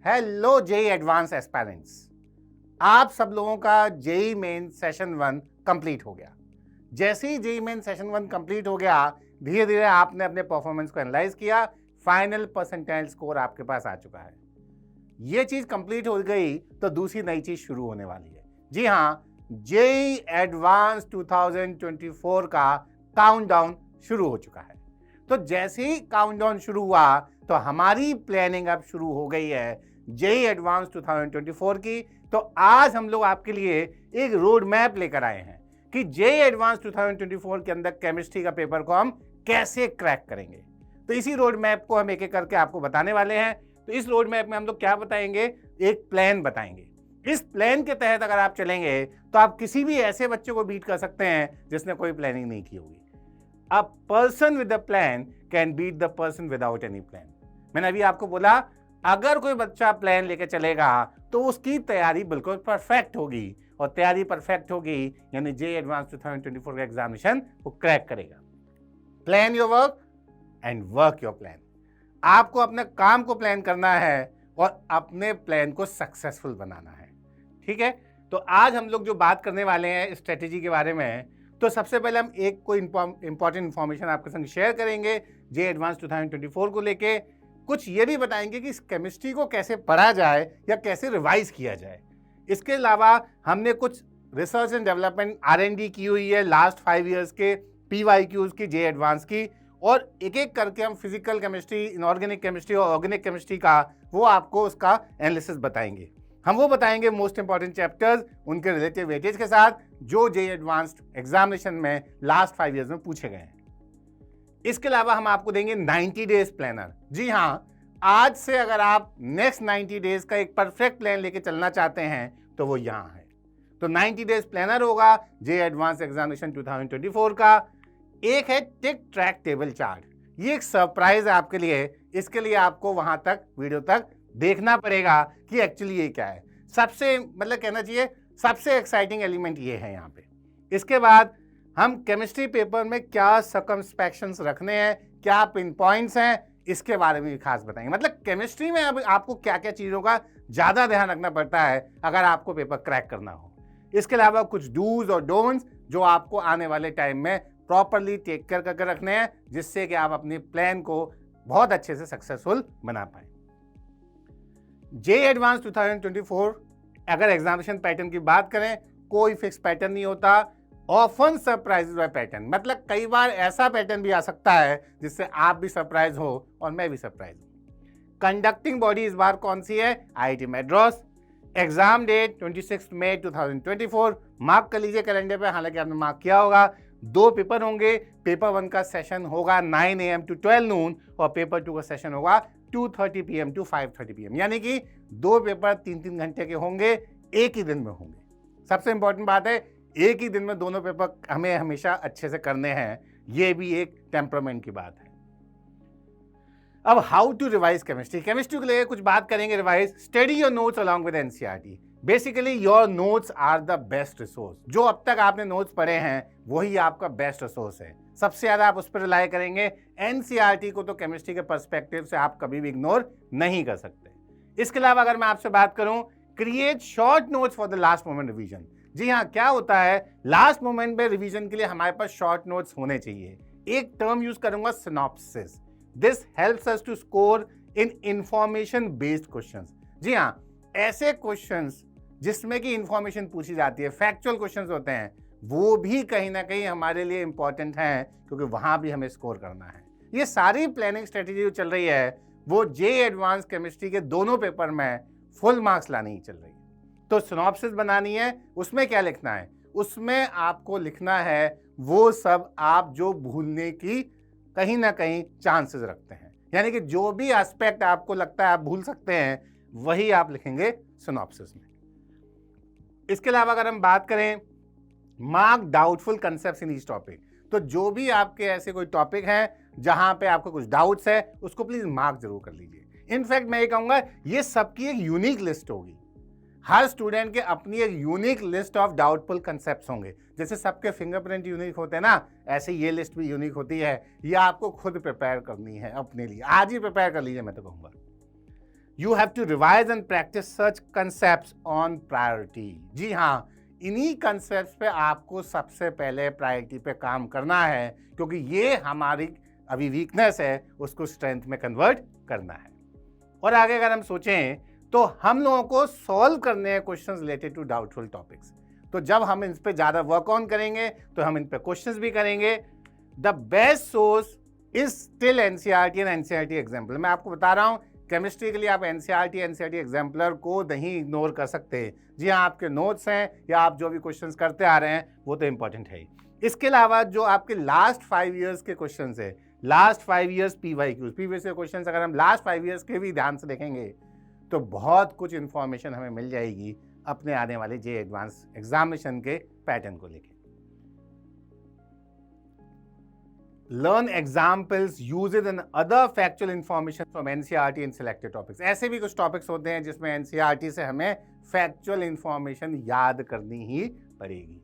Hello JEE advance aspirants, आप सब लोगों का जेई मेन सेशन 1 कंप्लीट हो गया। जैसे ही जेई मेन सेशन 1 कंप्लीट हो गया, धीरे धीरे आपने अपने परफॉर्मेंस को एनालाइज किया, फाइनल परसेंटाइल स्कोर आपके पास आ चुका है। ये चीज कंप्लीट हो गई तो दूसरी नई चीज शुरू होने वाली है। जी हाँ, जेई एडवांस 2024 का काउंटडाउन शुरू हो चुका है। तो जैसे ही काउंटडाउन शुरू हुआ तो हमारी प्लानिंग अब शुरू हो गई है जेई एडवांस 2024 की। तो आज हम लोग आपके लिए एक रोड मैप लेकर आए हैं कि जेई एडवांस 2024 के अंदर केमिस्ट्री का पेपर को हम कैसे क्रैक करेंगे। तो इसी रोड मैप को हम एक एक करके आपको बताने वाले हैं। तो इस रोड मैप में हम लोग क्या बताएंगे, एक प्लान बताएंगे। इस प्लान के तहत अगर आप चलेंगे तो आप किसी भी ऐसे बच्चे को बीट कर सकते हैं जिसने कोई प्लानिंग नहीं की होगी। A person with a plan can beat the person without any plan. मैंने अभी आपको बोला, अगर कोई बच्चा प्लान लेके चलेगा तो उसकी तैयारी बिल्कुल परफेक्ट होगी, और तैयारी परफेक्ट होगी यानी जेई एडवांस 2024 का एग्जामिनेशन वो क्रैक करेगा। Plan your work and work your plan. आपको अपने काम को प्लान करना है और अपने प्लान को सक्सेसफुल बनाना है। ठीक है, तो आज हम लोग जो बात करने वाले हैं स्ट्रेटेजी के बारे में, तो सबसे पहले हम एक कोई इंपॉर्टेंट इंफॉर्मेशन आपके संग शेयर करेंगे जेई एडवांस 2024 को लेके। कुछ ये भी बताएंगे कि इस केमिस्ट्री को कैसे पढ़ा जाए या कैसे रिवाइज किया जाए। इसके अलावा हमने कुछ रिसर्च एंड डेवलपमेंट R&D की हुई है लास्ट 5 ईयर्स के PYQs की, जेई एडवांस की, और एक एक करके हम फिजिकल केमिस्ट्री, इनऑर्गेनिक केमिस्ट्री और ऑर्गेनिक केमिस्ट्री का वो आपको उसका एनालिसिस बताएंगे। हम वो बताएंगे मोस्ट इंपॉर्टेंट चैप्टर्स उनके रिलेटिव वेटेज के साथ जो जेई एडवांस्ड एग्जामिनेशन में लास्ट 5 ईयर्स में पूछे गए हैं। इसके अलावा हम आपको देंगे 90 डेज प्लानर। जी हाँ, आज से अगर आप नेक्स्ट 90 डेज का एक परफेक्ट प्लान लेके चलना चाहते हैं तो वो यहाँ है। तो 90 डेज प्लानर होगा जेई एडवांस एग्जामिनेशन 2024 का। एक है टिक ट्रैक टेबल चार्ट, ये एक सरप्राइज है आपके लिए। इसके लिए आपको वहां तक वीडियो तक देखना पड़ेगा कि एक्चुअली ये क्या है। सबसे मतलब कहना चाहिए सबसे एक्साइटिंग एलिमेंट ये है यहाँ पे। इसके बाद हम केमिस्ट्री पेपर में क्या सर्कमस्पेक्शंस रखने हैं, क्या पिन पॉइंट्स हैं, इसके बारे में भी खास बताएंगे। मतलब केमिस्ट्री में अब आपको क्या क्या चीज़ों का ज़्यादा ध्यान रखना पड़ता है अगर आपको पेपर क्रैक करना हो। इसके अलावा कुछ डूज और डोंट्स जो आपको आने वाले टाइम में प्रॉपरली टेक केयर करके रखने हैं, जिससे कि आप अपने प्लान को बहुत अच्छे से सक्सेसफुल बना पाएं। जेई एडवांस 2024 अगर एग्जामिनेशन पैटर्न की बात करें, कोई फिक्स पैटर्न नहीं होता। ऑफन सरप्राइज बाय पैटर्न, मतलब कई बार ऐसा पैटर्न भी आ सकता है जिससे आप भी सरप्राइज हो और मैं भी सरप्राइज हूं। कंडक्टिंग बॉडी इस बार कौन सी है? IIT मद्रास। एग्जाम डेट 26 मई 2024। मार्क कर लीजिए कैलेंडर पे, हालांकि आपने मार्क किया होगा। 2 पेपर होंगे। पेपर 1 का सेशन होगा 9 AM to 12 noon और पेपर 2 का सेशन होगा 2:30 PM to 5:30 PM, यानी कि 2 पेपर 3-3 घंटे के होंगे, एक ही दिन में होंगे। सबसे इंपॉर्टेंट बात है, एक ही दिन में दोनों पेपर हमें हमेशा अच्छे से करने हैं। ये भी एक टेम्परामेंट की बात है। अब how to revise chemistry, chemistry के लिए कुछ बात करेंगे revise. Study your notes along with NCERT। Basically your notes are the best resource. जो अब तक आपने नोट्स पढ़े हैं वही आपका बेस्ट रिसोर्स है। सबसे ज्यादा आप उस पर रिलाई करेंगे। NCERT को तो केमिस्ट्री के पर्सपेक्टिव से आप कभी भी इग्नोर नहीं कर सकते। इसके अलावा अगर मैं आपसे बात करूं, create short notes for the last moment revision. जी हाँ, क्या होता है लास्ट मोमेंट में रिवीजन के लिए हमारे पास शॉर्ट नोट्स होने चाहिए। एक टर्म यूज करूंगा, synopsis. This helps us to score in information based questions. जी हाँ, ऐसे क्वेश्चंस जिसमें कि इंफॉर्मेशन पूछी जाती है, फैक्चुअल क्वेश्चंस होते हैं, वो भी कहीं ना कहीं हमारे लिए इंपॉर्टेंट हैं क्योंकि वहां भी हमें स्कोर करना है। ये सारी प्लानिंग स्ट्रेटेजी जो चल रही है वो जेई एडवांस केमिस्ट्री के दोनों पेपर में फुल मार्क्स लाने ही चल रही है। तो सिनॉप्सिस बनानी है, उसमें क्या लिखना है? उसमें आपको लिखना है वो सब आप जो भूलने की कहीं ना कहीं चांसेस रखते हैं, यानी कि जो भी एस्पेक्ट आपको लगता है आप भूल सकते हैं वही आप लिखेंगे सिनॉप्सिस में। इसके अलावा अगर हम बात करें, mark doubtful concepts in each topic. तो जो भी आपके ऐसे कोई टॉपिक हैं जहां पे आपको कुछ डाउट्स है उसको प्लीज मार्क जरूर कर लीजिए। इनफैक्ट मैं ये कहूंगा ये सबकी एक यूनिक लिस्ट होगी। हर स्टूडेंट के अपनी एक unique list of doubtful concepts होंगे। जैसे सबके फिंगरप्रिंट यूनिक होते हैं ना, ऐसे ये लिस्ट भी यूनिक होती है। ये आपको खुद प्रिपेयर करनी है अपने लिए। आज ही प्रिपेयर कर लीजिए, मैं तो कहूँगा। You have to revise and practice such concepts on priority. जी हाँ, इन्हीं कंसेप्ट्स पे आपको सबसे पहले प्रायोरिटी पे काम करना है, क्योंकि ये हमारी अभी वीकनेस है, उसको स्ट्रेंथ में कन्वर्ट करना है। और आगे अगर हम सोचें तो हम लोगों को सॉल्व करने हैं questions related to doubtful topics. तो जब हम इन पे ज़्यादा वर्क ऑन करेंगे तो हम इन पे क्वेश्चंस भी करेंगे। The best source is still NCERT and NCERT example. मैं आपको बता रहा हूँ, केमिस्ट्री के लिए आप एनसीईआरटी एग्जाम्पलर को नहीं इग्नोर कर सकते। जी हाँ, आपके नोट्स हैं या आप जो भी क्वेश्चंस करते आ रहे हैं वो तो इंपॉर्टेंट है ही। इसके अलावा जो आपके लास्ट 5 ईयर्स के क्वेश्चंस है, last 5 years PYQs, previous year questions अगर हम लास्ट 5 ईयर्स के भी ध्यान से देखेंगे तो बहुत कुछ इंफॉर्मेशन हमें मिल जाएगी अपने आने वाले जे एडवांस एग्जामिनेशन के पैटर्न को लेकर। Learn examples, uses and other factual information from NCERT in selected topics। ऐसे भी कुछ टॉपिक्स होते हैं जिसमें NCERT से हमें फैक्चुअल इंफॉर्मेशन याद करनी ही पड़ेगी।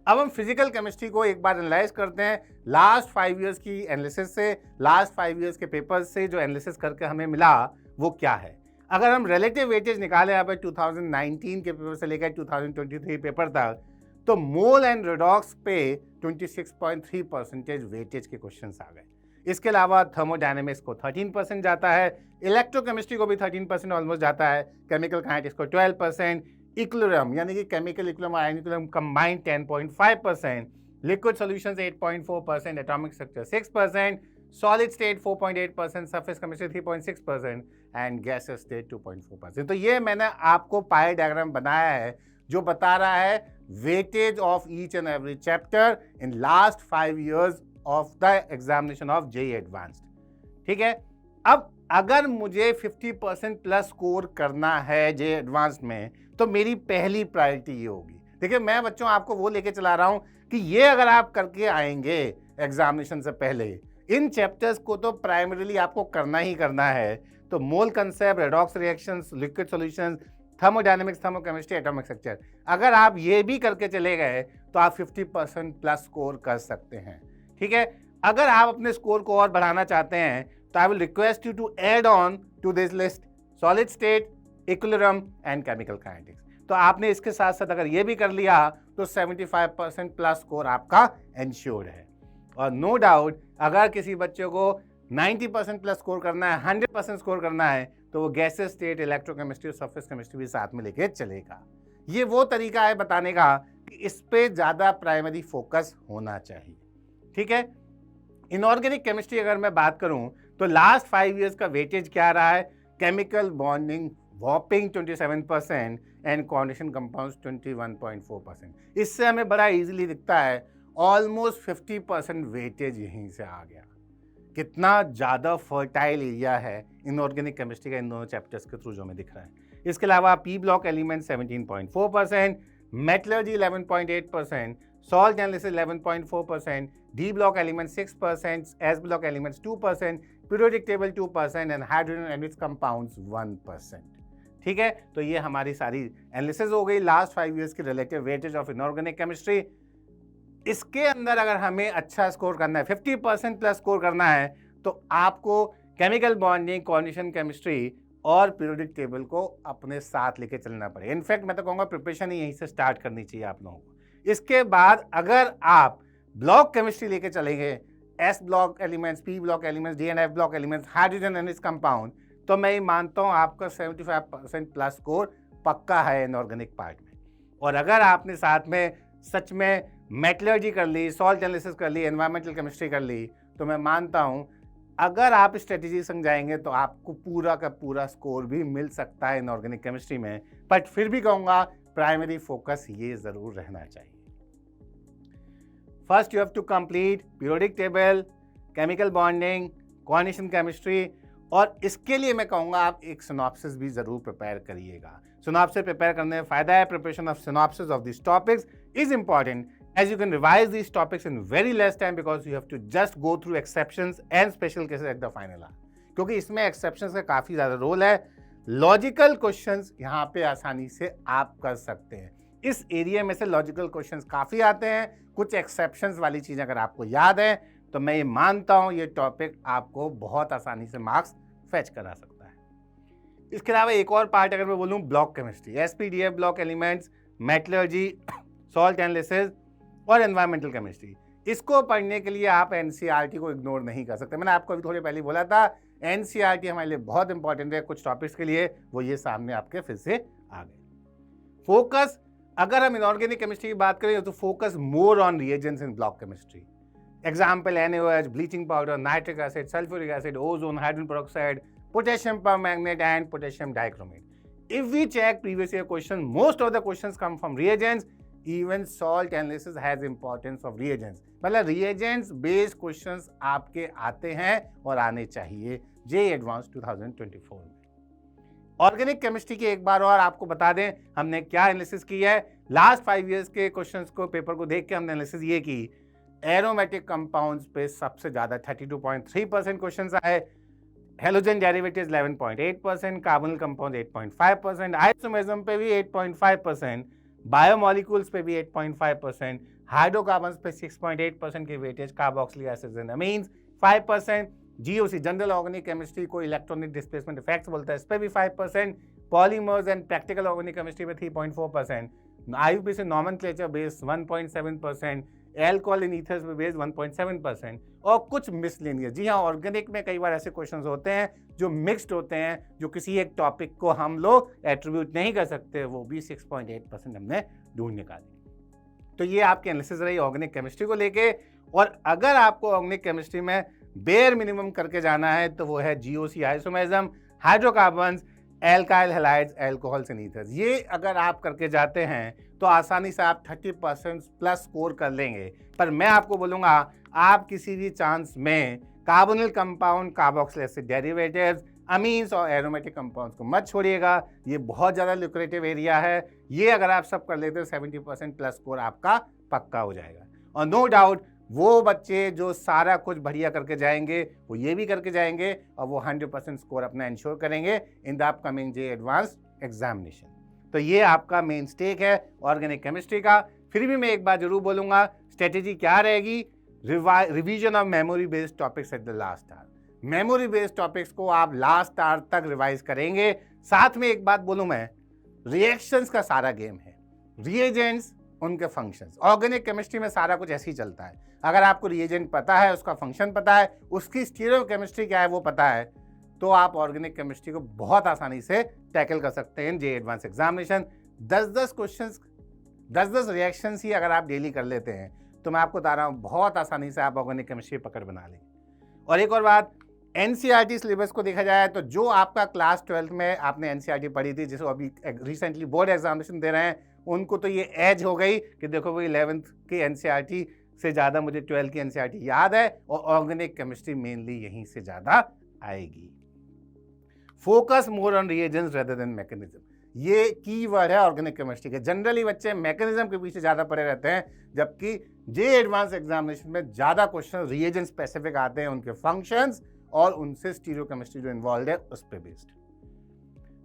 अब हम फिजिकल केमिस्ट्री को एक बार एनालाइज करते हैं लास्ट 5 ईयर्स की एनालिसिस से, लास्ट 5 ईयर्स के पेपर्स से जो एनालिसिस करके हमें मिला वो क्या है। अगर हम रिलेटिव वेटेज निकालें यहाँ पे 2019 के पेपर से लेकर 2023 पेपर तक, तो मोल एंड रेडॉक्स पे 26.3% वेटेज के क्वेश्चंस आ गए। इसके अलावा थर्मोडायनेमिक्स को 13% जाता है, इलेक्ट्रोकेमिस्ट्री को भी 13% ऑलमोस्ट जाता है, केमिकल काइनेटिक्स को 12%, इक्विलिब्रियम यानी कि केमिकल इक्विलिब्रियम और ion equilibrium combined 10.5%, liquid solutions 8.4%, atomic structure 6%, solid state 4.8%, surface chemistry 3.6% and gases state 2.4%। तो ये मैंने आपको पाई डायग्राम बनाया है जो बता रहा है weightage of each and every chapter in last 5 years of the examination of JEE advanced. ठीक है, अब अगर मुझे 50% प्लस स्कोर करना है जेईई एडवांस्ड में तो मेरी पहली प्रायोरिटी ये होगी। देखिए, मैं बच्चों आपको वो लेके चला रहा हूं कि ये अगर आप करके आएंगे एग्जामिनेशन से पहले, इन चैप्टर्स को तो प्राइमरीली आपको करना ही करना है। तो मोल concept, redox reactions, liquid solutions, thermodynamics, thermochemistry, atomic structure, अगर आप ये भी करके चले गए तो आप 50% प्लस स्कोर कर सकते हैं। ठीक है, अगर आप अपने स्कोर को और बढ़ाना चाहते हैं तो I will request you to add on to this list solid state, equilibrium and chemical kinetics. तो आपने इसके साथ साथ अगर ये भी कर लिया तो 75% प्लस स्कोर आपका एंश्योर्ड है। और नो डाउट अगर किसी बच्चे को 90% प्लस स्कोर करना है, 100% स्कोर करना है, तो वो गैसेस स्टेट, इलेक्ट्रोकेमिस्ट्री और सरफेस केमिस्ट्री भी साथ में लेके चलेगा। ये वो तरीका है बताने का कि इस पे ज़्यादा प्राइमरी फोकस होना चाहिए। ठीक है, इनऑर्गेनिक केमिस्ट्री अगर मैं बात करूं तो लास्ट 5 ईयर्स का वेटेज क्या रहा है, chemical bonding whopping 27% and coordination compounds 21.4%। इससे हमें बड़ा इजीली दिखता है ऑलमोस्ट 50% वेटेज यहीं से आ गया। कितना ज़्यादा फर्टाइल एरिया है इनऑर्गेनिक केमिस्ट्री का इन दोनों चैप्टर्स के थ्रू जो हमें दिख रहा है। इसके अलावा P block element 17.4%, metallurgy 11.8%, salt analysis 11.4%, D block element 6%, S block elements 2%, periodic table 2% and hydrogen and it's compounds 1%। ठीक है, तो ये हमारी सारी एनालिसिस हो गई लास्ट 5 ईयर्स की relative weightage of inorganic chemistry. इसके अंदर अगर हमें अच्छा स्कोर करना है, 50% प्लस स्कोर करना है, तो आपको केमिकल बॉन्डिंग, कोऑर्डिनेशन केमिस्ट्री और पीरियोडिक टेबल को अपने साथ लेके चलना पड़ेगा। इनफैक्ट मैं तो कहूँगा प्रिपरेशन ही यहीं से स्टार्ट करनी चाहिए आप लोगों को। इसके बाद अगर आप ब्लॉक केमिस्ट्री लेके चलेंगे, S block elements, P block elements, D and F block elements, hydrogen and its compound, तो मैं ये मानता हूँ आपका 75% प्लस स्कोर पक्का है इनऑर्गेनिक पार्ट में। और अगर आपने साथ में सच में मेटलर्जी कर ली, सॉल्ट एनालिसिस कर ली, एनवायरमेंटल केमिस्ट्री कर ली, तो मैं मानता हूँ अगर आप स्ट्रेटेजी समझाएंगे तो आपको पूरा का पूरा स्कोर भी मिल सकता है इनऑर्गेनिक केमिस्ट्री में। बट फिर भी कहूँगा प्राइमरी फोकस ये ज़रूर रहना चाहिए। First you have to complete periodic table, chemical bonding, coordination chemistry, और इसके लिए मैं कहूँगा आप एक सिनॉप्सिस भी ज़रूर प्रिपेयर करिएगा। सिनॉप्सिस प्रिपेयर करने में फ़ायदा है। Preparation of synopsis of this topics is important as you can revise these topics in very less time because you have to just go through exceptions and special cases at the final hour। क्योंकि इसमें exceptions का काफ़ी ज़्यादा role है। Logical questions यहाँ पे आसानी से आप कर सकते हैं। इस एरिया में से लॉजिकल क्वेश्चंस काफ़ी आते हैं। कुछ एक्सेप्शंस वाली चीज़ अगर आपको याद है तो मैं ये मानता हूँ ये टॉपिक आपको बहुत आसानी से मार्क्स फेच करा सकता है। इसके अलावा एक और पार्ट अगर मैं बोलूँ block chemistry, SPDF block elements, metallurgy, salt analysis और एनवायरमेंटल केमिस्ट्री, इसको पढ़ने के लिए आप एनसीईआरटी को इग्नोर नहीं कर सकते। मैंने आपको अभी थोड़ी पहले बोला था एनसीईआरटी हमारे लिए बहुत इंपॉर्टेंट है कुछ टॉपिक्स के लिए, वो ये सामने आपके फिर से आ गए। फोकस, अगर हम इनऑर्गेनिक केमिस्ट्री की बात करें तो focus more on reagents in block chemistry. Example NaOH, bleaching powder, nitric acid, sulphuric acid, ozone, hydrogen peroxide, potassium permanganate and potassium dichromate. If we check previous year questions, most of the questions come from reagents. Even salt analysis has importance of reagents. मतलब reagents based questions आपके आते हैं और आने चाहिए JEE Advanced 2024 में। Organic chemistry की एक बार और आपको बता दें हमने क्या एनालिसिस की है। लास्ट 5 इयर्स के क्वेश्चंस को पेपर को देख के हमने एनालिसिस ये की, एरोमेटिक कंपाउंड्स पे सबसे ज्यादा 32.3% क्वेश्चंस आए, halogen derivatives 11.8%, carbonyl compound 8.5%, isomerism पे भी 8.5%, बायोमोलिक्यूल्स पे भी 8.5%, हाइड्रोकार्बन्स पे 6.8% की weightage, carboxylic acids and amines 5%, GOC general organic chemistry को इलेक्ट्रॉनिक डिस्प्लेसमेंट इफेक्ट्स बोलता है, इस पे भी 5%, polymers and practical organic chemistry पे 3.4%, IUPAC nomenclature based 1.7%, alcohol in ethers पे बेस्ड 1.7% और कुछ मिसलेनियस। जी हाँ, ऑर्गेनिक में कई बार ऐसे क्वेश्चंस होते हैं जो मिक्स्ड होते हैं, जो किसी एक टॉपिक को हम लोग एट्रीब्यूट नहीं कर सकते, वो भी 6.8% हमने ढूंढ निकाली। तो ये आपकी एनालिसिस रही ऑर्गेनिक केमिस्ट्री को लेके। और अगर आपको ऑर्गेनिक केमिस्ट्री में बेयर मिनिमम करके जाना है तो वो है GOC, isomerism, hydrocarbons, alkyl halides, alcohols and ethers. ये अगर आप करके जाते हैं तो आसानी से आप 30% प्लस स्कोर कर लेंगे। पर मैं आपको बोलूँगा आप किसी भी चांस में carbonyl compound, carboxylic acid derivatives, amines और एरोमेटिक कंपाउंड्स को मत छोड़िएगा। ये बहुत ज़्यादा लुक्रेटिव एरिया है। ये अगर आप सब कर लेते हो 70% प्लस स्कोर आपका पक्का हो जाएगा। और नो डाउट वो बच्चे जो सारा कुछ बढ़िया करके जाएंगे वो ये भी करके जाएंगे और वो 100% स्कोर अपना इंश्योर करेंगे in the upcoming JEE advanced examination. तो ये आपका मेन स्टेक है ऑर्गेनिक केमिस्ट्री का। फिर भी मैं एक बात जरूर बोलूँगा, स्ट्रेटेजी क्या रहेगी, revision of memory based topics at the last hour. Memory based topics को आप लास्ट आवर तक रिवाइज करेंगे। साथ में एक बात बोलूँ मैं, रिएक्शंस का सारा गेम है, रिएजेंट्स उनके फंक्शंस। ऑर्गेनिक केमिस्ट्री में सारा कुछ ऐसे ही चलता है। अगर आपको रिएजेंट पता है, उसका फंक्शन पता है, उसकी स्टीरियोकेमिस्ट्री क्या है वो पता है, तो आप ऑर्गेनिक केमिस्ट्री को बहुत आसानी से टैकल कर सकते हैं JEE advance examination. 10-10 questions, 10-10 reactions ही अगर आप डेली कर लेते हैं तो मैं आपको बता रहा हूँ बहुत आसानी से आप ऑर्गेनिक केमिस्ट्री पकड़ बना लेंगे। और एक और बात, एनसीईआरटी सिलेबस को देखा जाए तो जो आपका क्लास 12th में आपने एनसीईआरटी पढ़ी थी, जिसको अभी रिसेंटली बोर्ड एग्जामिनेशन दे रहे हैं, उनको तो ये एज हो गई कि देखो वो 11th की एनसीईआरटी से ज़्यादा मुझे 12th की एनसीईआरटी याद है और ऑर्गेनिक केमिस्ट्री मेनली यहीं से ज़्यादा आएगी। Focus more on reagents rather than mechanism, ये कीवर्ड है ऑर्गेनिक केमिस्ट्री के। जनरली बच्चे मैकेनिज्म के पीछे ज़्यादा पड़े रहते हैं, जबकि JEE एडवांस एग्जामिनेशन में ज़्यादा क्वेश्चन रिएजेंट स्पेसिफिक आते हैं, उनके फंक्शंस और उनसे स्टीरियोकेमिस्ट्री जो इन्वॉल्व है उस पर बेस्ड।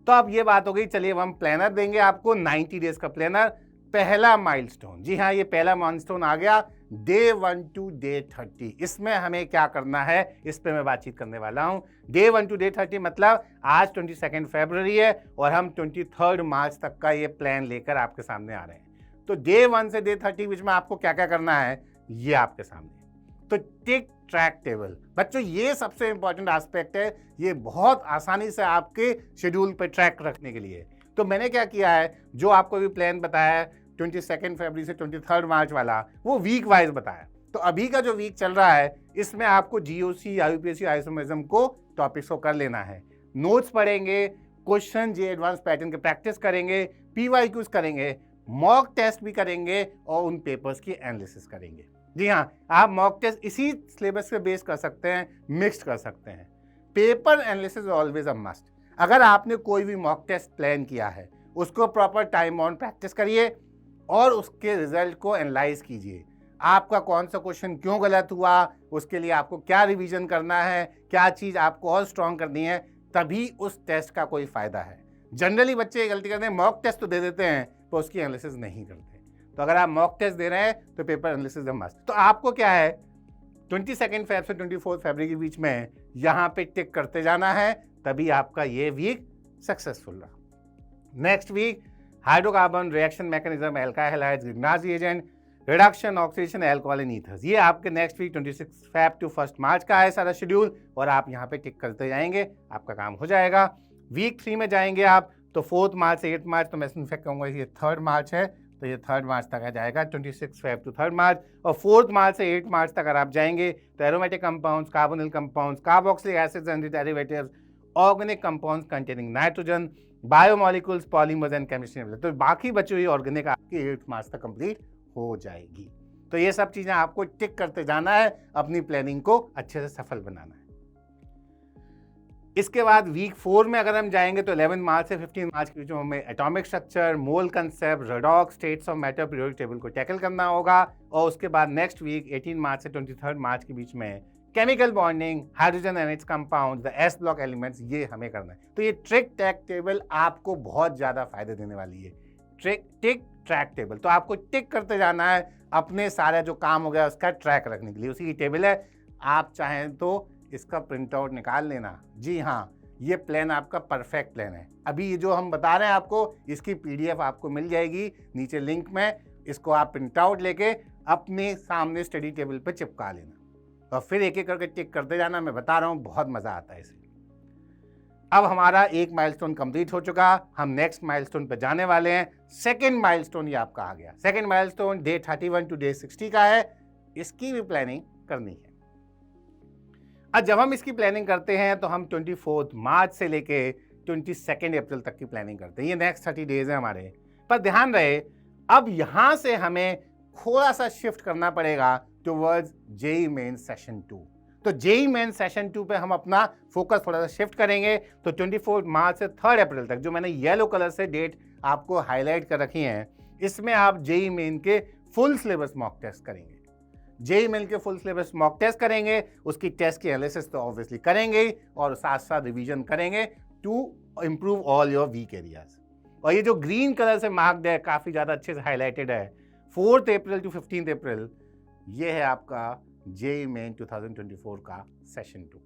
तो अब ये बात हो गई, चलिए अब हम प्लानर देंगे आपको 90 डेज का प्लानर। पहला माइलस्टोन, जी हाँ ये पहला माइलस्टोन आ गया, Day 1 to Day 30। इसमें हमें क्या करना है इस पे मैं बातचीत करने वाला हूँ। Day 1 to Day 30 मतलब आज 22 फरवरी है और हम 23 मार्च तक का ये प्लान लेकर आपके सामने आ रहे हैं। तो Day 1 से Day 30 बीच में आपको क्या क्या करना है ये आपके सामने। तो टिक ट्रैक टेबल बच्चों, ये सबसे इंपॉर्टेंट एस्पेक्ट है, ये बहुत आसानी से आपके शेड्यूल पे ट्रैक रखने के लिए। तो मैंने क्या किया है, जो आपको भी प्लान बताया है 22 फरवरी से 23 मार्च वाला, वो वीक वाइज बताया। तो अभी का जो वीक चल रहा है इसमें आपको जीओसी, आईयूपीएसी, आइसोमेरिज्म को टॉपिक्स को कर लेना है। नोट्स पढ़ेंगे, क्वेश्चन JEE एडवांस पैटर्न के प्रैक्टिस करेंगे, PYQs करेंगे, मॉक टेस्ट भी करेंगे और उन पेपर्स की एनालिसिस करेंगे। जी हाँ, आप मॉक टेस्ट इसी सिलेबस पे बेस कर सकते हैं, मिक्स कर सकते हैं। Paper analysis always a must. अगर आपने कोई भी मॉक टेस्ट प्लान किया है उसको प्रॉपर टाइम ऑन प्रैक्टिस करिए और उसके रिजल्ट को एनालाइज कीजिए। आपका कौन सा क्वेश्चन क्यों गलत हुआ, उसके लिए आपको क्या रिवीजन करना है, क्या चीज़ आपको और स्ट्रॉन्ग करनी है, तभी उस टेस्ट का कोई फ़ायदा है। जनरली बच्चे ये गलती करते हैं, मॉक टेस्ट तो दे देते हैं पर उसकी एनालिसिस नहीं करते। तो अगर आप मॉक टेस्ट दे रहे हैं तो पेपर एनालिसिस मस्ट। तो आपको क्या है 22 फरवरी से 24 फरवरी के बीच में यहाँ पे टिक करते जाना है, तभी आपका ये वीक सक्सेसफुल रहा। Next week hydrocarbon reaction mechanism, alkyl halides, Grignard reagent, reduction, oxidation, alcohol and ethers, ये आपके next week 26 Feb to 1 March का है सारा शेड्यूल, और आप यहाँ पे टिक करते जाएंगे, आपका काम हो जाएगा। वीक 3 में जाएंगे आप तो 4 मार्च से 8 मार्च, तो मैं इनफेक्ट कहूँगा ये 3 मार्च है, तो ये 3 मार्च तक आ जाएगा, 26 फेब टू 3 मार्च। और 4 मार्च से 8 मार्च तक अगर आप जाएंगे तो aromatic compounds, carbonyl compounds, carboxylic acids and derivatives, organic compounds containing nitrogen, biomolecules, polymers and chemistry, तो बाकी बची हुई ऑर्गेनिक आपकी 8 मार्च तक कंप्लीट हो जाएगी। तो ये सब चीजें आपको टिक करते जाना है, अपनी प्लानिंग को अच्छे से सफल बनाना है। इसके बाद वीक 4 में अगर हम जाएंगे तो 11 मार्च से 15 मार्च के बीच में हमें atomic structure, mole concept, redox, states of matter, periodic table को टैकल करना होगा। और उसके बाद नेक्स्ट वीक 18 मार्च से 23 मार्च के बीच में chemical bonding, hydrogen and it's compounds, the S block elements, ये हमें करना है। तो ये ट्रिक टैक टेबल आपको बहुत ज़्यादा फायदे देने वाली है। टिक ट्रैक टेबल, तो आपको टिक करते जाना है अपने सारे जो काम हो गया उसका ट्रैक रखने के लिए, उसी की टेबल है। आप चाहें तो इसका प्रिंट आउट निकाल लेना। जी हाँ, ये प्लान आपका परफेक्ट प्लान है। अभी ये जो हम बता रहे हैं आपको, इसकी PDF आपको मिल जाएगी नीचे लिंक में, इसको आप प्रिंट आउट लेके अपने सामने स्टडी टेबल पे चिपका लेना और फिर एक एक करके टिक करते जाना। मैं बता रहा हूँ बहुत मज़ा आता है इसे। अब हमारा एक माइलस्टोन कंप्लीट हो चुका, हम नेक्स्ट माइलस्टोन पे जाने वाले हैं। सेकंड माइलस्टोन ये आपका आ गया। Second milestone day 31 to day 60 का है, इसकी भी प्लानिंग करनी है। अब जब हम इसकी प्लानिंग करते हैं तो हम 24 मार्च से लेके 22 अप्रैल तक की प्लानिंग करते हैं। ये नेक्स्ट 30 डेज है हमारे। पर ध्यान रहे, अब यहां से हमें थोड़ा सा शिफ्ट करना पड़ेगा टुवर्ड्स जेईई मेन सेशन 2। तो जेईई मेन सेशन 2 पे हम अपना फोकस थोड़ा सा शिफ्ट करेंगे। तो 24 मार्च से 3 अप्रैल तक, जो मैंने येलो कलर से डेट आपको हाईलाइट कर रखी हैं, इसमें आप जेईई मेन के फुल सिलेबस मॉक टेस्ट करेंगे। जेईई मेन के फुल सिलेबस मॉक टेस्ट करेंगे, उसकी टेस्ट की एनालिसिस तो ऑब्वियसली करेंगे और साथ साथ रिवीजन करेंगे to improve all your weak areas. और ये जो ग्रीन कलर से मार्क्ड है, काफ़ी ज़्यादा अच्छे से हाईलाइटेड है, 4 अप्रैल टू 15 अप्रैल, ये है आपका जेईई मेन 2024 का सेशन 2।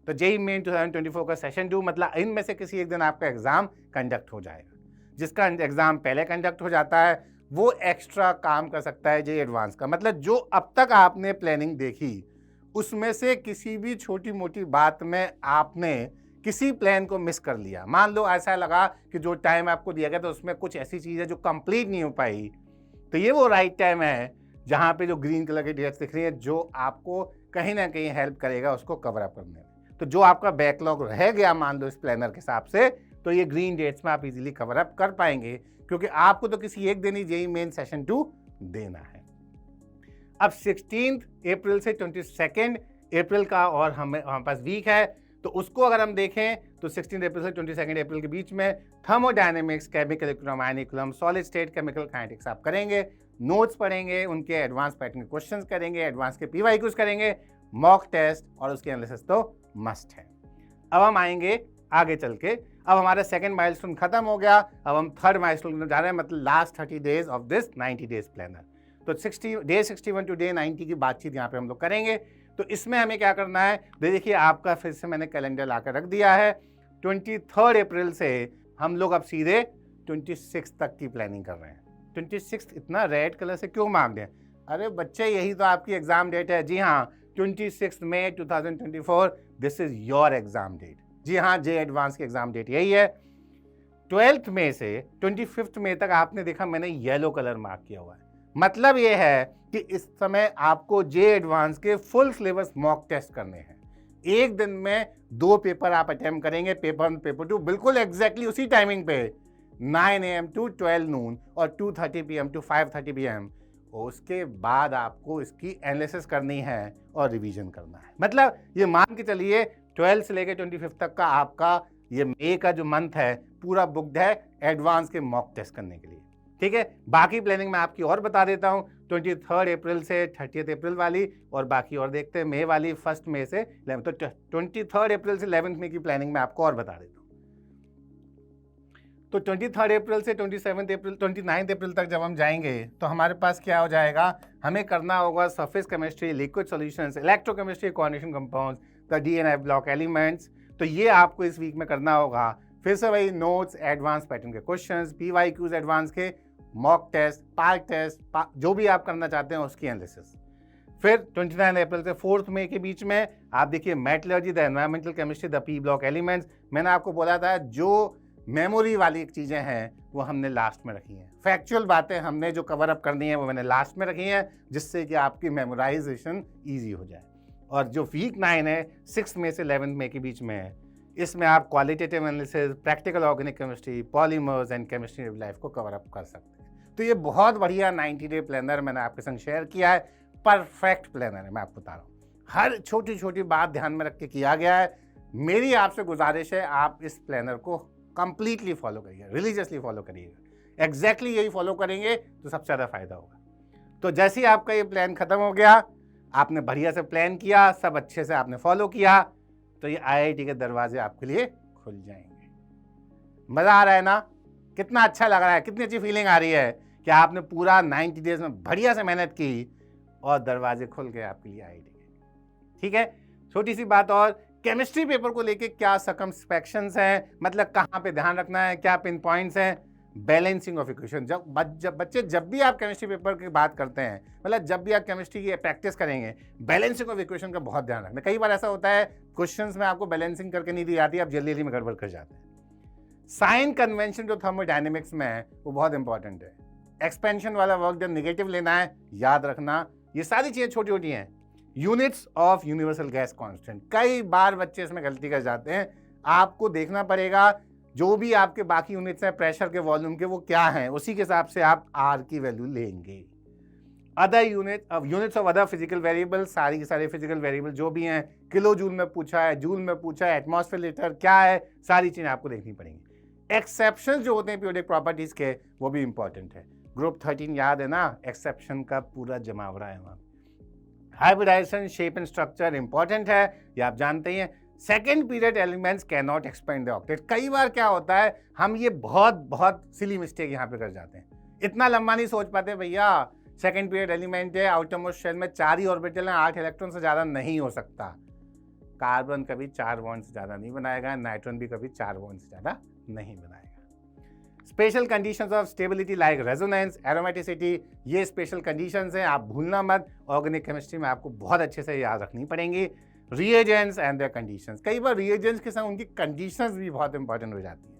तो जेईई मेन 2024 का सेशन 2 मतलब इनमें से किसी एक दिन आपका एग्जाम कंडक्ट हो जाएगा। जिसका एग्जाम पहले कंडक्ट हो जाता है वो एक्स्ट्रा काम कर सकता है जेईई एडवांस का। मतलब जो अब तक आपने प्लानिंग देखी उसमें से किसी भी छोटी मोटी बात में आपने किसी प्लान को मिस कर लिया, मान लो ऐसा लगा कि जो टाइम आपको दिया गया था उसमें कुछ ऐसी चीज़ है जो कंप्लीट नहीं हो पाई, तो ये वो राइट टाइम है जहाँ पे जो ग्रीन कलर की डेट्स दिख रही है जो आपको कहीं ना कहीं हेल्प करेगा उसको कवर अप करने में। तो जो आपका बैकलॉग रह गया मान लो इस प्लानर के हिसाब से, तो ये ग्रीन डेट्स में आप इजीली कवर अप कर पाएंगे, क्योंकि आपको तो किसी एक दिन ही जेईई मेन सेशन 2 देना है। अब 16 अप्रैल से 22 अप्रैल का और हमारे पास वीक है, तो उसको अगर हम देखें तो 16 अप्रैल से 22 अप्रैल के बीच में थर्मोडायनेमिक्स, केमिकल इकोनॉमी, आयनिक सॉलिड स्टेट, केमिकल काइनेटिक्स आप करेंगे, नोट्स पढ़ेंगे, उनके एडवांस पैटर्न के क्वेश्चंस करेंगे, एडवांस के PYQs करेंगे, मॉक टेस्ट और उसकी एनालिसिस तो मस्ट है। अब हम आएंगे आगे चल के, अब हमारा सेकंड माइलस्टोन खत्म हो गया, अब हम थर्ड माइलस्टोन में जा रहे हैं, मतलब last 30 days of this 90 days planner. तो डे 61 टू डे 90 की बातचीत यहाँ पे हम लोग करेंगे। तो इसमें हमें क्या करना है, देखिए आपका फिर से मैंने कैलेंडर लाकर रख दिया है। 23 अप्रैल से हम लोग अब सीधे 26 तक की प्लानिंग कर रहे हैं। 26 इतना रेड कलर से क्यों मार्क दें? अरे बच्चे यही तो आपकी एग्जाम डेट है। जी हाँ, 26 मई 2024 this is your exam date. जी हाँ, जे एडवांस की एग्जाम डेट यही है। 12 मई से 25 मई तक आपने देखा मैंने येलो कलर मार्क किया हुआ है। मतलब ये है कि इस समय आपको जे एडवांस के फुल सिलेबस मॉक टेस्ट करने हैं। एक दिन में 2 पेपर आप अटेम्प्ट करेंगे, पेपर 1 पेपर 2, बिल्कुल एग्जैक्टली उसी टाइमिंग पे 9 AM टू 12 नून और 2:30 PM टू 5:30 PM। उसके बाद आपको इसकी एनालिसिस करनी है और रिवीजन करना है। मतलब ये मान के चलिए 12 से लेकर 25 तक का आपका ये मई का जो मंथ है पूरा बुक्ड है एडवांस के मॉक टेस्ट करने के लिए। ठीक है, बाकी प्लानिंग मैं आपकी और बता देता हूँ, 23 अप्रैल से 30 अप्रैल वाली, और बाकी और देखते हैं मई वाली 1 मई से 11। तो 23 अप्रैल से 11 मई की प्लानिंग मैं आपको और बता देता हूँ। तो 23 अप्रैल से 29 अप्रैल तक जब हम जाएंगे तो हमारे पास क्या हो जाएगा, हमें करना होगा surface chemistry, liquid solutions, electrochemistry, coordination compounds, the DNF block elements. तो ये आपको इस वीक में करना होगा। फिर से वही नोट्स, एडवांस पैटर्न के क्वेश्चंस, PYQs एडवांस के, मॉक टेस्ट, पार्क टेस्ट, जो भी आप करना चाहते हैं उसकी एनालिसिस। फिर 29 अप्रैल से 4 मई के बीच में आप देखिए metallurgy, the environmental chemistry, the P block elements. मैंने आपको बोला था जो मेमोरी वाली चीज़ें हैं वो हमने लास्ट में रखी हैं, फैक्चुअल बातें हमने जो कवर अप करनी है वो मैंने लास्ट में रखी हैं, जिससे कि आपकी मेमोराइजेशन ईजी हो जाए। और जो वीक 9 है 6 मई से 11 मई के बीच में है, इसमें आप qualitative analysis, practical organic chemistry, polymers and chemistry of life को कवर अप कर सकते हैं। तो ये बहुत बढ़िया 90 डे प्लानर मैंने आपके संग शेयर किया है, परफेक्ट प्लानर है। मैं आपको बता रहा हूँ हर छोटी छोटी बात ध्यान में रख के किया गया है। मेरी आपसे गुजारिश है आप इस प्लानर को कंप्लीटली फॉलो करिए, रिलीजियसली फॉलो करिएगा। एग्जैक्टली यही फॉलो करेंगे तो सबसे ज़्यादा फायदा होगा। तो जैसे ही आपका ये प्लान खत्म हो गया, आपने बढ़िया से प्लान किया, सब अच्छे से आपने फॉलो किया, तो ये IIT के दरवाजे आपके लिए खुल जाएंगे। मज़ा आ रहा है ना? कितना अच्छा लग रहा है, कितनी अच्छी फीलिंग आ रही है कि आपने पूरा 90 डेज में बढ़िया से मेहनत की और दरवाजे खुल गए आपके लिए IIT के। ठीक है, छोटी सी बात और, केमिस्ट्री पेपर को लेके क्या सर्कमस्पेक्शंस हैं, मतलब कहाँ पे ध्यान रखना है, क्या पिन पॉइंट्स हैं। बैलेंसिंग ऑफ इक्वेशन, जब भी आप केमिस्ट्री पेपर की बात करते हैं, मतलब जब भी आप केमिस्ट्री की प्रैक्टिस करेंगे, बैलेंसिंग ऑफ इक्वेशन का बहुत ध्यान रखना। कई बार ऐसा होता है क्वेश्चंस में आपको बैलेंसिंग करके नहीं दी जाती, आप जल्दी जल्दी में गड़बड़ कर जाते हैं। साइन कन्वेंशन जो थर्मोडायनेमिक्स में है वो बहुत इंपॉर्टेंट है। एक्सपेंशन वाला वर्क जब निगेटिव लेना है, याद रखना ये सारी चीज़ें छोटी छोटी हैं। Units of universal gas constant, कई बार बच्चे इसमें गलती कर जाते हैं। आपको देखना पड़ेगा जो भी आपके बाकी यूनिट्स हैं प्रेशर के, वॉल्यूम के, वो क्या हैं, उसी के हिसाब से आप R की वैल्यू लेंगे। Other units of other physical variable, सारी की सारी फिजिकल वेरिएबल जो भी हैं, किलो जूल में पूछा है, जूल में पूछा है, एटमॉस्फेयर लीटर क्या है, सारी चीज़ें आपको देखनी पड़ेंगी। एक्सेप्शन जो होते हैं पीरियोडिक प्रॉपर्टीज के, वो भी इंपॉर्टेंट है। ग्रुप 13 याद है ना, एक्सेप्शन का पूरा जमावड़ा है वहाँ। Hybridization, shape and structure important है, ये आप जानते ही हैं। Second period elements can not expand the octet. कई बार क्या होता है, हम ये बहुत सिली मिस्टेक यहाँ पे कर जाते हैं, इतना लंबा नहीं सोच पाते भैया। सेकेंड पीरियड एलिमेंट है, आउटर मोस्ट शेल में 4 ही ऑर्बिटल हैं, 8 इलेक्ट्रॉन से ज़्यादा नहीं हो सकता। कार्बन कभी 4 बॉन्ड से ज़्यादा नहीं बनाएगा, नाइट्रोजन भी कभी 4 बॉन्ड से ज़्यादा नहीं बनाएगा। Special conditions of stability like resonance, aromaticity, ये स्पेशल कंडीशंस हैं, आप भूलना मत। ऑर्गेनिक केमिस्ट्री में आपको बहुत अच्छे से याद रखनी पड़ेंगी। रिएजेंट्स एंड देयर कंडीशंस, कई बार रिएजेंट्स के संग उनकी कंडीशंस भी बहुत इंपॉर्टेंट हो जाती हैं।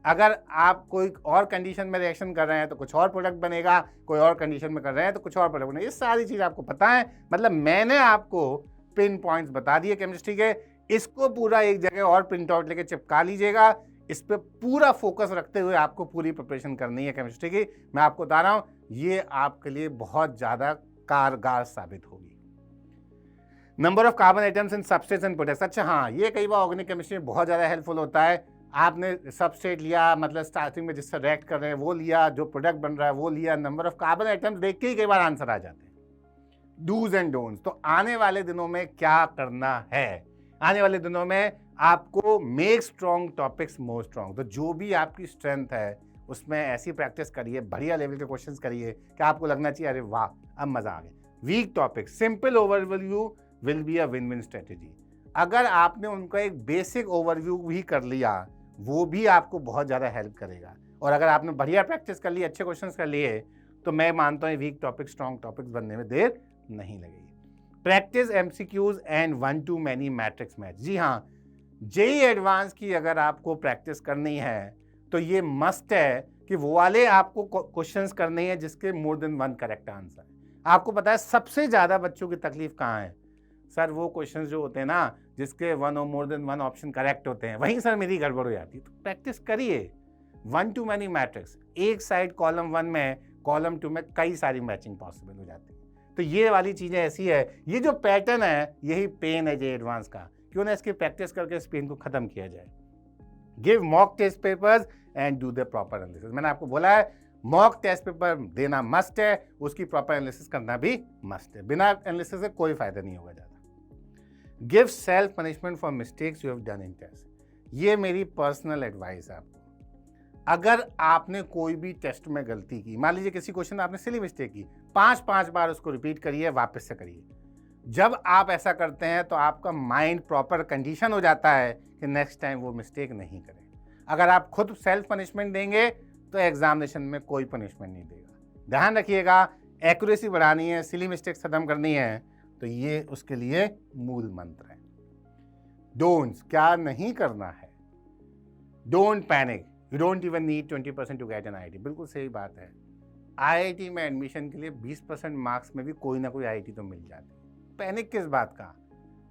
अगर आप कोई और कंडीशन में रिएक्शन कर रहे हैं तो कुछ और प्रोडक्ट बनेगा, कोई और कंडीशन में कर रहे हैं तो कुछ और प्रोडक्ट बनेगा। ये सारी चीज़ आपको पता है, मतलब मैंने आपको पिन पॉइंट्स बता दिए केमिस्ट्री के, इसको पूरा एक जगह और प्रिंट आउट लेके चिपका लीजिएगा। इस पे पूरा फोकस रखते हुए आपको पूरी प्रिपरेशन करनी है केमिस्ट्री की। मैं आपको बता रहा हूँ ये आपके लिए बहुत ज़्यादा कारगर साबित होगी। Number of carbon items in substrates and products, अच्छा हाँ, ये कई बार ऑर्गेनिक केमिस्ट्री में बहुत ज़्यादा हेल्पफुल होता है। आपने सबस्ट्रेट लिया, मतलब स्टार्टिंग में जिससे रिएक्ट कर रहे हैं वो लिया, जो प्रोडक्ट बन रहा है वो लिया, नंबर ऑफ कार्बन आइटम्स देख के ही कई बार आंसर आ जाते हैं। डूज एंड डोंट्स, तो आने वाले दिनों में क्या करना है, आने वाले दिनों में आपको make strong topics more strong. तो जो भी आपकी स्ट्रेंथ है उसमें ऐसी प्रैक्टिस करिए, बढ़िया लेवल के क्वेश्चंस करिए कि आपको लगना चाहिए अरे वाह अब मजा आ गया। Weak topic, simple overview will be a win win strategy. अगर आपने उनका एक बेसिक ओवरव्यू भी कर लिया, वो भी आपको बहुत ज़्यादा हेल्प करेगा। और अगर आपने बढ़िया प्रैक्टिस कर ली, अच्छे क्वेश्चंस कर लिए, तो मैं मानता हूँ वीक टॉपिक स्ट्रॉन्ग टॉपिक्स बनने में देर नहीं लगेगी। Practice MCQs and 1 to many matrix match. जी हाँ, JEE एडवांस की अगर आपको प्रैक्टिस करनी है तो ये मस्ट है कि वो वाले आपको क्वेश्चंस करने हैं जिसके मोर देन 1 करेक्ट आंसर। आपको पता है सबसे ज़्यादा बच्चों की तकलीफ कहाँ है सर? वो क्वेश्चंस जो होते हैं ना जिसके 1 और मोर देन 1 ऑप्शन करेक्ट होते हैं, वहीं सर मेरी गड़बड़ हो जाती है। तो प्रैक्टिस करिए। 1 to many मैट्रिक्स, एक साइड कॉलम 1 में, कॉलम 2 में कई सारी मैचिंग पॉसिबल हो जाती है। तो ये वाली चीज़ें ऐसी है, ये जो पैटर्न है यही पेन है JEE एडवांस का। क्यों ना इसकी प्रैक्टिस करके इस पेन को खत्म किया जाए। Give mock test papers and do the proper analysis. मैंने आपको बोला है मॉक टेस्ट पेपर देना मस्ट है, उसकी प्रॉपर एनालिसिस करना भी मस्ट है। बिना एनालिसिस से कोई फायदा नहीं होगा ज़्यादा। Give self punishment for mistakes you have done in test. ये मेरी पर्सनल एडवाइस है आपको। अगर आपने कोई भी टेस्ट में गलती की, मान लीजिए किसी क्वेश्चन में आपने सिली मिस्टेक की, 5 बार उसको रिपीट करिए, वापस से करिए। जब आप ऐसा करते हैं तो आपका माइंड प्रॉपर कंडीशन हो जाता है कि नेक्स्ट टाइम वो मिस्टेक नहीं करें। अगर आप खुद सेल्फ पनिशमेंट देंगे तो एग्जामिनेशन में कोई पनिशमेंट नहीं देगा। ध्यान रखिएगा, एक्यूरेसी बढ़ानी है, सिली मिस्टेक्स खत्म करनी है, तो ये उसके लिए मूल मंत्र है। डोंट्स, क्या नहीं करना है। Don't panic, you don't even need 20% to get an IIT. बिल्कुल सही बात है। आईआईटी में एडमिशन के लिए 20% मार्क्स में भी कोई ना कोई आईआईटी तो मिल जाती है। पैनिक किस बात का?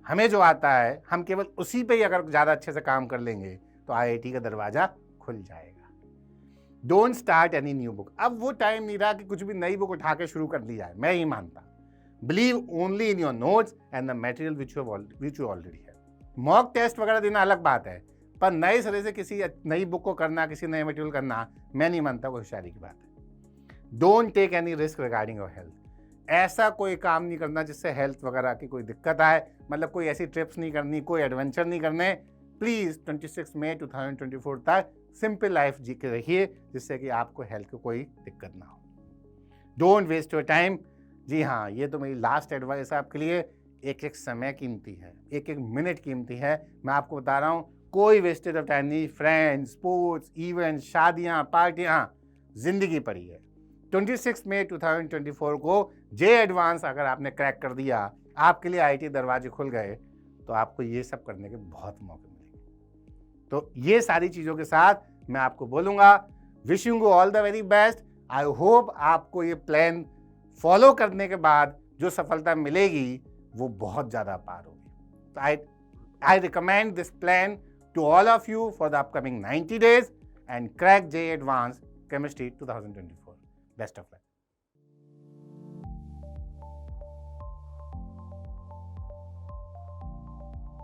हमें जो आता है हम केवल उसी पे ही अगर ज़्यादा अच्छे से काम कर लेंगे तो आईआईटी का दरवाज़ा खुल जाएगा। Don't start any new book. अब वो टाइम नहीं रहा कि कुछ भी नई बुक उठा के शुरू कर ली जाए, मैं ही मानता। Believe only in your notes and the material which you already है। मॉक टेस्ट वगैरह देना अलग बात है, पर नए सिरे से किसी नई बुक को करना, किसी नए मटेरियल करना, मैं नहीं मानता वो होशियारी की बात है। Don't take any risk regarding your health. ऐसा कोई काम नहीं करना जिससे हेल्थ वगैरह की कोई दिक्कत आए, मतलब कोई ऐसी ट्रिप्स नहीं करनी, कोई एडवेंचर नहीं करने। प्लीज़ 26 मई 2024 तक सिंपल लाइफ जी के रहिए, जिससे कि आपको हेल्थ की कोई दिक्कत ना हो। Don't waste your time. जी हाँ, ये तो मेरी लास्ट एडवाइस है आपके लिए। एक एक समय कीमती है, एक एक मिनट कीमती है। मैं आपको बता रहा हूँ, कोई वेस्टेज ऑफ टाइम नहीं। फ्रेंड्स, स्पोर्ट्स, इवेंट्स, शादियाँ, पार्टियाँ, जिंदगी पड़ी है। 26 मई 2024 को जे एडवांस अगर आपने क्रैक कर दिया, आपके लिए आईआईटी दरवाजे खुल गए, तो आपको ये सब करने के बहुत मौके मिलेंगे। तो ये सारी चीज़ों के साथ मैं आपको बोलूँगा, wishing you all the very best. I hope आपको ये प्लान फॉलो करने के बाद जो सफलता मिलेगी वो बहुत ज़्यादा अपार होगी। तो I recommend this plan to all of you for the upcoming 90 days and crack JEE Advanced Chemistry 2024. Best of luck.